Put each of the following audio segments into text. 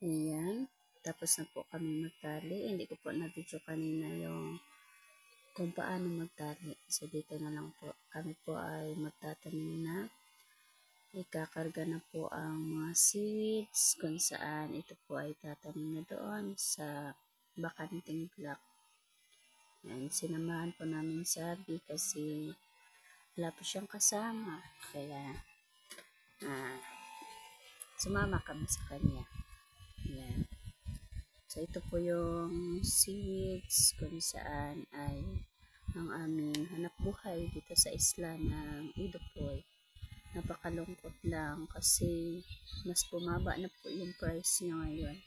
Ayan, tapos na po kami magtali. Hindi ko po na-video kanina yung kung paano magtali. So, dito na lang po. Kami po ay magtatanim na. Ikakarga na po ang mga seeds kung saan ito po ay tatanim na doon sa bakanting block. Ayan, sinamahan po namin sabi kasi wala po siyang kasama. Kaya, sumama kami sa kanya. Ayan. So, ito po yung seeds kung saan ay ang aming hanap buhay dito sa isla ng Idopoy. Napakalungkot lang kasi mas bumaba na po yung price niya ngayon.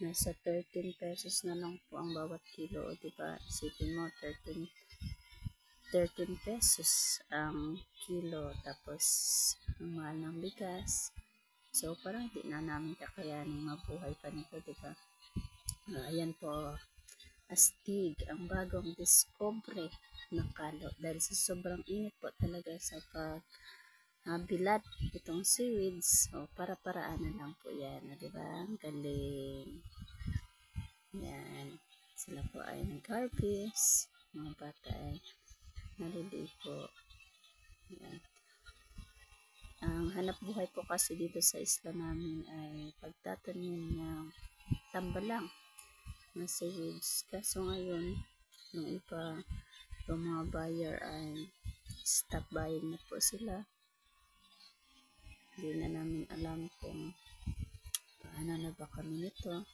Nasa 13 pesos na lang po ang bawat kilo. O diba? Isipin mo, 13 pesos ang kilo. Tapos, ang mahal ng bigas. So, parang hindi na namin kakayanin mabuhay pa nito, diba? Ayan po, astig, ang bagong discovery ng kalo. Dahil sa sobrang init po talaga sa bilad itong seaweeds. O, para-paraan na lang po yan. Diba? Ang galing. Yan. Sila po ay nag-harvest. Mga bata ay naliligo. Yan. Ang hanap buhay po kasi dito sa isla namin ay pagtatanim ng tambalang na seeds. Kaso ngayon, nung iba, yung mga buyer ay stop buying na po sila. Hindi na namin alam kung paano na ba kami nito.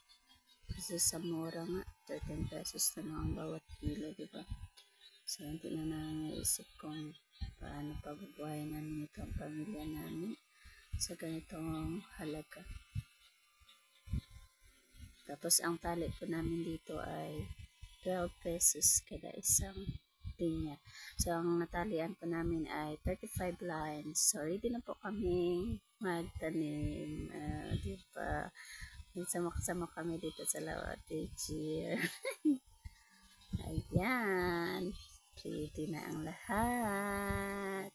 Kasi sa mura nga, 13 pesos na lang ang bawat kilo, diba? So, hindi na namin naisip kung paano pabubuhayin namin ito ang pamilya namin sa ganitong halaga. Tapos, ang tali po namin dito ay 12 pesos kada isang linya. So, ang natalian po namin ay 35 lines. So, ready na po kami magtanim. Diba? Sama-sama kami dito sa Lawate Cheer. Ayan. Ready na ang lahat.